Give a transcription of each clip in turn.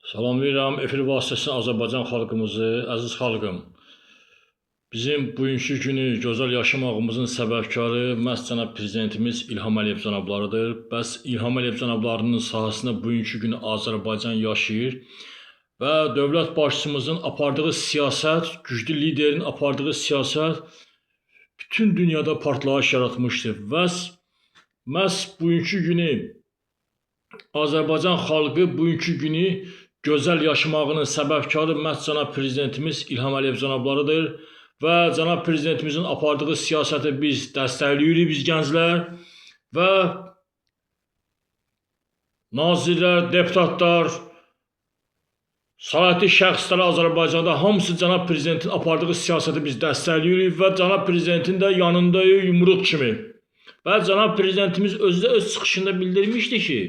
Salamlayıram efir vasitəsilə Azərbaycan xalqımızı, əziz xalqım. Bizim bugünkü günü gözəl yaşamağımızın səbəbkarı məhz cənab prezidentimiz İlham Əliyev cənablarıdır. Bəs İlham Əliyev cənablarının sahəsində bugünkü günü Azərbaycan yaşayır və dövlət başçımızın apardığı siyasət, güclü liderin apardığı siyasət bütün dünyada partlayış yaratmışdır. Məhz bugünkü günü Azərbaycan xalqı bugünkü günü gözəl yaşamağının səbəbkarı məhz cənab prezidentimiz İlham Əliyev cənablarıdır və cənab prezidentimizin apardığı siyasəti biz dəstəkləyirik, biz gənclər və nazirlər, deputatlar, səlahiyyətli şəxslər Azərbaycanda hamısı cənab prezidentin apardığı siyasəti biz dəstəkləyirik və cənab prezidentin də yanındayıq yumruq kimi. Və cənab prezidentimiz özü də öz çıxışında bildirmişdi ki,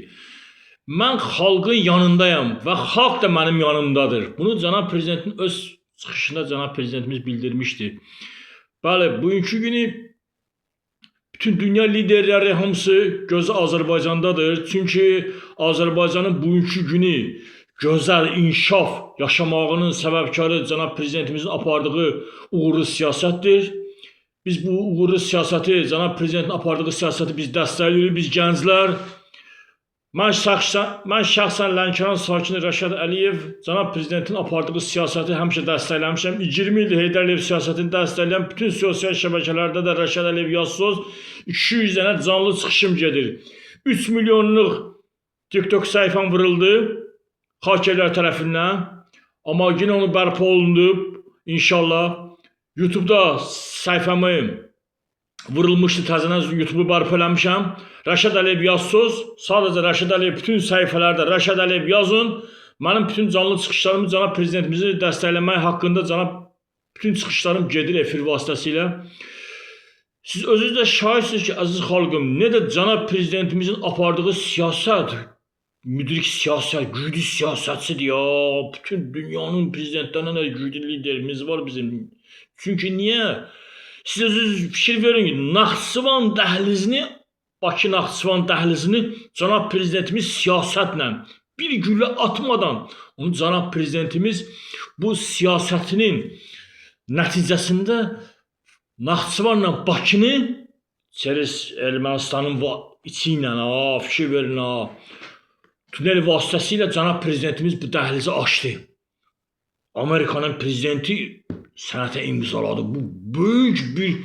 mən xalqın yanındayam və xalq da mənim yanımdadır. Bunu cənab prezidentin öz çıxışında cənab prezidentimiz bildirmişdi. Bəli, bugünkü günü bütün dünya liderləri hamısı gözü Azərbaycandadır. Çünki Azərbaycanın bugünkü günü gözəl inkişaf yaşamağının səbəbkarı cənab prezidentimizin apardığı uğurlu siyasətdir. Biz bu uğurlu siyasəti, cənab prezidentin apardığı siyasəti biz dəstəkləyirik, biz gənclər. Mən şəxsən Lənkəran sakini Rəşad Əliyev cənab prezidentin apardığı siyasəti həmişə dəstəkləmişəm. 20 ildir Heydər Əliyev siyasətini dəstəkləyən bütün sosial şəbəkələrdə də Rəşad Əliyev yazsız 200 dənə canlı çıxışım gedir. 3 milyonluq TikTok səhifəm vuruldu hakerlər tərəfindən. Amma yine onu bərpa olundu inşallah. YouTube'da səhifəmi vurulmuşdu, təzədən YouTube'u bərpa eləmişəm. Rəşad Əliyev yazsız, sadəcə Rəşad Əliyev bütün səhifələrdə Rəşad Əliyev yazın. Mənim bütün canlı çıxışlarımı cənab prezidentimizi dəstəkləmək haqqında bütün çıxışlarım gedir efir vasitəsilə. Siz özünüz də şahidsiniz ki, əziz xalqım, nə də cənab prezidentimizin apardığı siyasət, müdrik siyasət, güclü siyasətçidir ya. Bütün dünyanın prezidentlərindən də güclü liderimiz var bizim. Çünki niyə? Siz özünüz fikir verin ki, Naxçıvan dəhlizini, Bakı Naxçıvan dəhlizini cənab prezidentimiz siyasətlə bir güllə atmadan, onu cənab prezidentimiz bu siyasətinin nəticəsində Naxçıvanla Bakını Ermənistanın içi ilə, fikir verin, tünel vasitəsilə cənab prezidentimiz bu dəhlizi açdı. Amerikanın prezidenti sənətə imzaladı. Bu böyük bir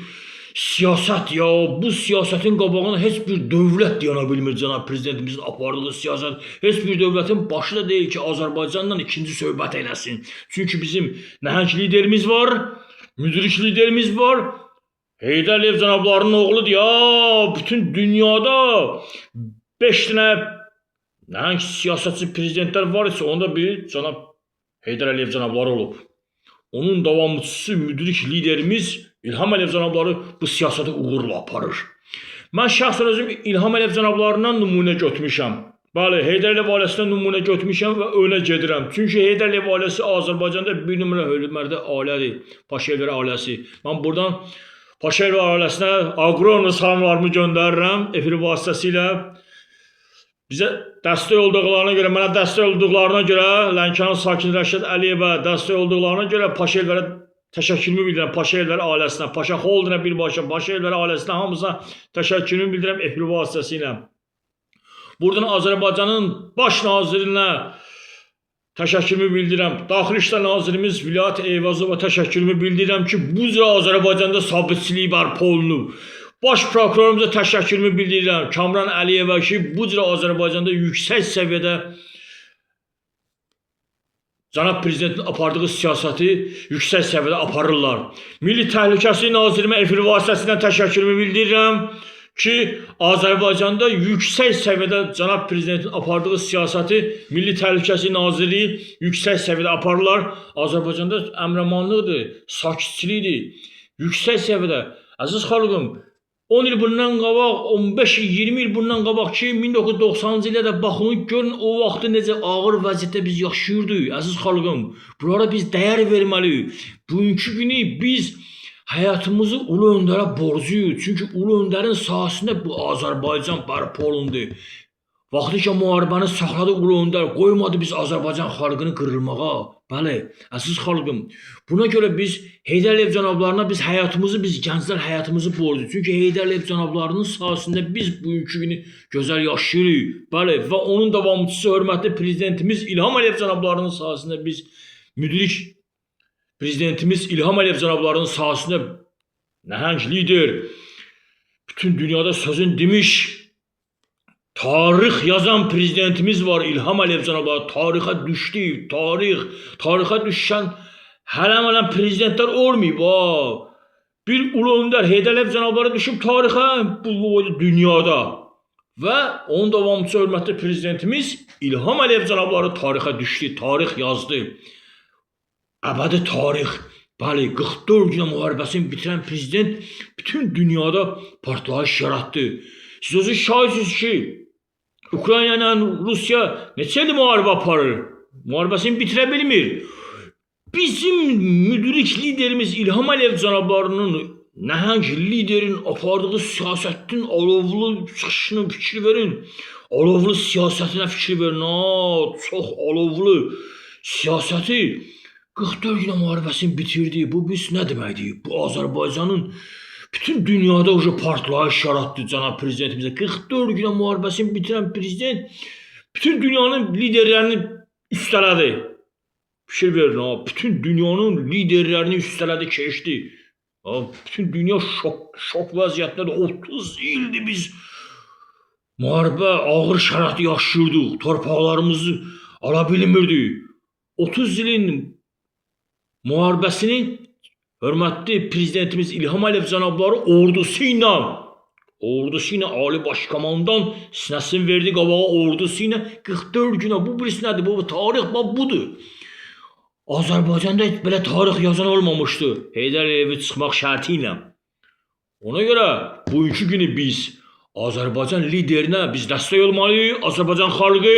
siyasət ya. Bu siyasətin qabağına heç bir dövlət dayana bilmir cənab prezidentimizin apardığı siyasət. Heç bir dövlətin başı da deyil ki, Azərbaycanla ikinci söhbət eləsin. Çünki bizim nəhəng liderimiz var, müdrik liderimiz var. Heydər Əliyev cənablarının oğludur ya. Bütün dünyada 5 dənə nəhəng siyasətçi prezidentlər var ise onda bir cənab Heydər Əliyev cənabları olub. Onun davamçısı, müdrik liderimiz İlham Əliyev cənabları bu siyasəti uğurla aparır. Mən şəxsən özüm İlham Əliyev cənablarından nümunə götürmüşəm. Bəli, Heydər Əliyev ailəsindən nümunə götürmüşəm və önə gedirəm. Çünki Heydər Əliyev ailəsi Azərbaycanda bir nümunə hörmətli ailədir, Paşayev ailəsi. Mən buradan Paşayev ailəsinə aqrono salamlarımı göndərirəm efir vasitəsilə. Bizə dəstək olduqlarına görə, mənə dəstək olduqlarına görə, Lənkəran sakini Rəşad Əliyevə dəstək olduqlarına görə Paşayevlərə təşəkkürümü bildirəm. Paşayevlər ailəsinə, Paşa Holdinə birbaşa, Paşayevlər ailəsinə hamısına təşəkkürümü bildirəm efir vasitəsilə. Buradan Azərbaycanın baş nazirinə təşəkkürümü bildirəm. Daxili İşlər Nazirimiz Vilayət Eyvazova təşəkkürümü bildirəm ki, bu cür Azərbaycanda sabitçilik bərpa olunub. Baş prokurorumuza təşəkkürümü bildirirəm. Kamran Əliyevə ki, bu cür Azərbaycanda yüksək səviyyədə cənab prezidentin apardığı siyasəti yüksək səviyyədə aparırlar. Milli Təhlükəsizlik Nazirimə efir vasitəsilə təşəkkürümü bildirirəm ki, Azərbaycanda yüksək səviyyədə cənab prezidentin apardığı siyasəti Milli Təhlükəsizlik Nazirliyi yüksək səviyyədə aparırlar. Azərbaycanda əmrəmanlıqdır, sakitçilikdir, yüksək səviyyədə. Əziz xalqım, 10 il bundan qabaq, 15-20 il bundan qabaq ki, 1990-cı ilə də baxın, görün o vaxtı necə ağır vəziyyətdə biz yaşayırdıq, əziz xalqım. Bunlara biz dəyər verməliyik. Bugünkü günü biz həyatımızı Ulu Öndərə borcuyuz. Çünki Ulu Öndərin sahəsində bu Azərbaycan bərpa olundu. Vaxtı ki müharibəni saxladı Ulu Öndər, qoymadı biz Azərbaycan xalqını qırılmağa. Bəli, əziz xalqım, buna görə biz Heydər Əliyev cənablarına biz gənclər həyatımızı borcluyuz. Çünki Heydər Əliyev cənablarının sayəsində biz bugünkü günü gözəl yaşayırıq. Bəli, və onun davamçısı hörmətli prezidentimiz İlham Əliyev cənablarının sayəsində biz müdrik prezidentimiz İlham Əliyev cənablarının sayəsində nəhəng lider, bütün dünyada sözün demiş, tarix yazan prezidentimiz var İlham Əliyev cənabları. Tarixə düşdü, tarixə düşən hələ prezidentlər olmayıb. Bir Ulu Öndər Heydər Əliyev cənabları düşüb tarixə bu dünyada və onun davamçısı hörmətli prezidentimiz İlham Əliyev cənabları tarixə düşdü, tarix yazdı. Əbədi tarix. Bəli, 44 günə müharibəsini bitirən prezident bütün dünyada partlayış yaratdı. Siz özünüz şahidsiniz ki, Ukrayna ilə Rusiya neçə il müharibə aparır? Müharibəsini bitirə bilmir. Bizim müdrik liderimiz İlham Əliyev cənablarının, nəhəng liderin apardığı siyasətin alovlu çıxışını fikir verin. Alovlu siyasətinə fikir verin. Çox alovlu siyasəti 44 günə müharibəsini bitirdi. Bu biz nə deməkdir? Bu Azərbaycanın bütün dünyada partlayış yaratdı cənab prezidentimizə. 44 günə müharibəsini bitirən prezident bütün dünyanın liderlərini üstələdi. Fikir verin, bütün dünyanın liderlərini üstələdi, keçdi. Bütün dünya şok vəziyyətdədir. 30 ildir biz müharibə, ağır şəraitdə yaşayırdıq. Torpaqlarımızı ala bilmirdik. 30 ilin müharibəsini hörmətli prezidentimiz İlham Əliyev cənabları ordusu ilə Ali Başkomandan sinəsini verdi qabağa, ordusu ilə 44 günə. Bu birisi nədir? Bu tarix budur. Azərbaycanda heç belə tarix yazan olmamışdı. Heydər Əliyevi çıxmaq şərti ilə. Ona görə bugünkü günü biz Azərbaycan liderinə biz dəstək olmalıyıq. Azərbaycan xalqı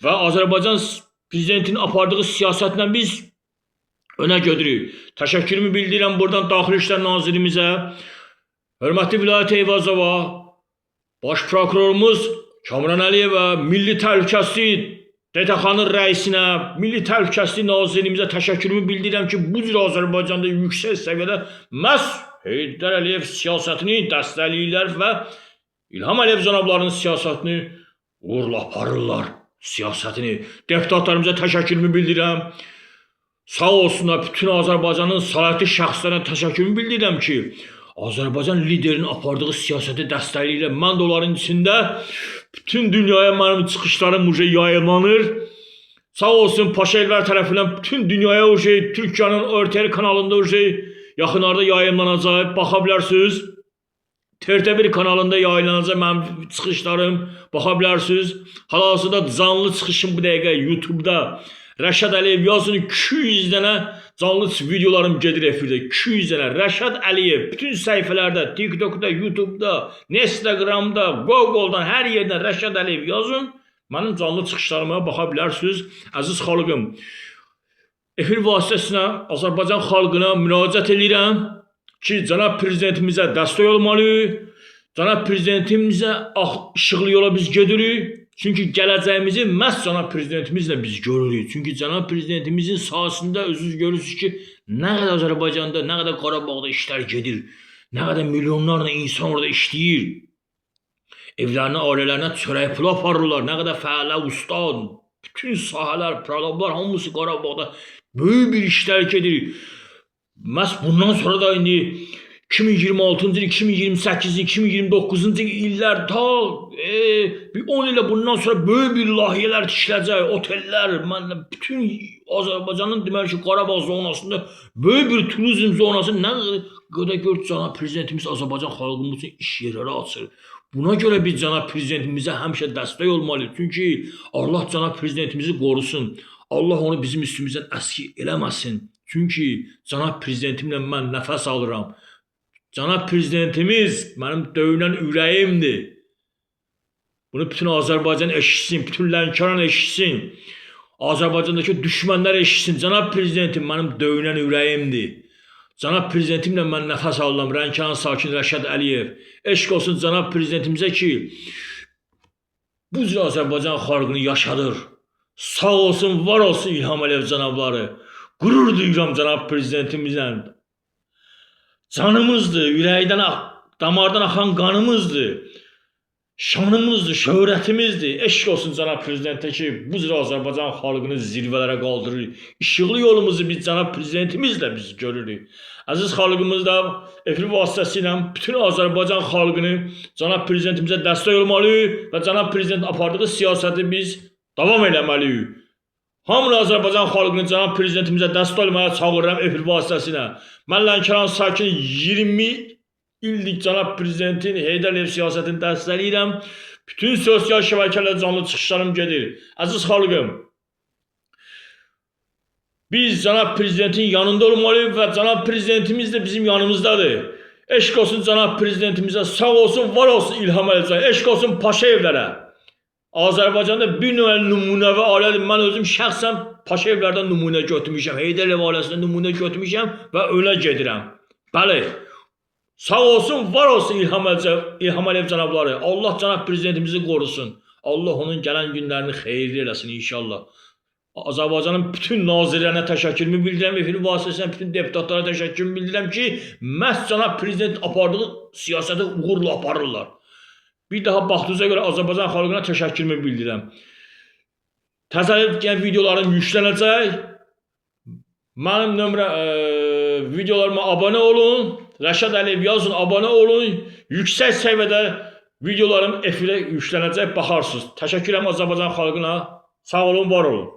və Azərbaycan prezidentinin apardığı siyasətlə biz önə götürürük. Təşəkkürümü bildirirəm buradan Daxili İşlər Nazirimizə, hörmətli Vilayət Eyvazova, Baş Prokurorumuz Kamran Əliyevə, Milli Təhlükəsizlik DTX-nın rəisinə, Milli Təhlükəsizlik Nazirimizə təşəkkürümü bildirirəm ki, bu cür Azərbaycanda yüksək səviyyədə məhz Heydər Əliyev siyasətini dəstəkləyirlər və İlham Əliyev cənablarının siyasətini uğurla aparırlar. Siyasətini. Deputatlarımıza təşəkkürümü bildirirəm. Sağ olsunlar, bütün Azərbaycanın səlahiyyətli şəxslərinə təşəkkürümü bildirirəm ki, Azərbaycan liderinin apardığı siyasəti dəstəkləyirlər. Mən də onların içində bütün dünyaya mənim çıxışlarım yayımlanır. Sağ olsun Paşaellər tərəfindən bütün dünyaya Türkiyənin ORTR kanalında yaxınlarda yayımlanacaq. Baxa bilərsiniz. TRT1 kanalında yayınlanacaq mənim çıxışlarım. Baxa bilərsiniz. Hal-hazırda canlı çıxışım bu dəqiqə YouTube'da. Rəşad Əliyev yazın, 200 dənə canlı videolarım gedir efirdə. 200 dənə Rəşad Əliyev bütün səhifələrdə, TikTok'da, YouTube'da, Instagram'da, Google'dan hər yerdən Rəşad Əliyev yazın. Mənim canlı çıxışlarıma baxa bilərsiniz. Əziz xalqım, efir vasitəsinə Azərbaycan xalqına müraciət edirəm ki, cənab prezidentimizə dəstək olmalıyıq. Cənab prezidentimizə işıqlı yola biz gedirik. Çünki gələcəyimizi məhz cənab prezidentimizlə biz görürük. Çünki cənab prezidentimizin sayəsində özünüz görürsünüz ki, nə qədər Azərbaycanda, nə qədər Qarabağda işlər gedir, nə qədər milyonlarla insan orada işləyir. Evlərinə, ailələrinə çörək pul aparırlar, nə qədər fəallər, ustad, bütün sahələr, proqramlar hamısı Qarabağda böyük bir işlər gedir. Məhz bundan sonra da indi 2026-cı il, 2028-ci, 2029-cu illər bir 10 ilə bundan sonra böyük bir layihələr tikiləcək, otellər, bütün Azərbaycanın deməli ki, Qarabağ zonasında böyük bir turizm zonası nə qədər gör cənab prezidentimiz Azərbaycan xalqımız üçün iş yerləri açır. Buna görə biz cənab prezidentimizə həmişə dəstək olmalıyıq. Çünki Allah cənab prezidentimizi qorusun. Allah onu bizim üstümüzdən əski eləməsin. Çünki cənab prezidentimlə mən nəfəs alıram. Cənab prezidentimiz mənim döyünən ürəyimdir. Bunu bütün Azərbaycan eşitsin, bütün Lənkəran eşitsin. Azərbaycandakı düşmənlər eşitsin. Cənab prezidentim mənim döyünən ürəyimdir. Cənab prezidentimlə mən nəfəs alıram. Lənkəran sakini Rəşad Əliyev. Eşq olsun cənab prezidentimizə ki, bu cür Azərbaycan xalqını yaşadır. Sağ olsun, var olsun İlham Əliyev cənabları. Qürur duyuram cənab prezidentimizlə. Canımızdır, ürəkdən, damardan axan qanımızdır. Şanımızdır, şöhrətimizdir. Eşq olsun cənab prezidentə ki, bu cür Azərbaycan xalqını zirvələrə qaldırır. İşıqlı yolumuzu biz cənab prezidentimizlə biz görürük. Əziz xalqımız da efir vasitəsilə bütün Azərbaycan xalqını cənab prezidentimizə dəstək olmalıyıq və cənab prezident apardığı siyasəti biz davam eləməliyik. Hamını Azərbaycan xalqını cənab prezidentimizə dəstək olmaya çağırıram efir vasitəsilə. Mən Lənkəran sakini 20 illik cənab prezidentin Heydər Əliyev siyasətini dəstəkləyirəm. Bütün sosial şəbəkələrdə canlı çıxışlarım gedir. Əziz xalqım, biz cənab prezidentin yanında olmalıyıq və cənab prezidentimiz də bizim yanımızdadır. Eşq olsun cənab prezidentimizə, sağ olsun, var olsun İlham Əliyevə, eşq olsun Paşayevlərə. Azərbaycanda bir növ nümunəvi ailədir. Mən özüm şəxsən Paşayevlərdən nümunə götürmüşəm, Heydər Əliyev ailəsindən nümunə götürmüşəm və ölə gedirəm. Bəli. Sağ olsun, var olsun İlham Əliyev cənabları. Allah cənab prezidentimizi qorusun. Allah onun gələn günlərini xeyirli eləsin inşallah. Azərbaycanın bütün nazirlərinə təşəkkürümü bildirirəm. Efir vasitəsilə bütün deputatlara təşəkkürümü bildirirəm ki, məhz cənab prezident apardığı siyasəti uğurla aparırlar. Bir daha baxdığınıza görə Azərbaycan xalqına təşəkkürümü bildirirəm. Təzədən videolarım yüklənəcək. Mənim videolarıma abunə olun. Rəşad Əliyev yazın, abunə olun. Yüksək səviyyədə videolarım efirə yüklənəcək, baxarsınız. Təşəkkürəm Azərbaycan xalqına. Sağ olun, var olun.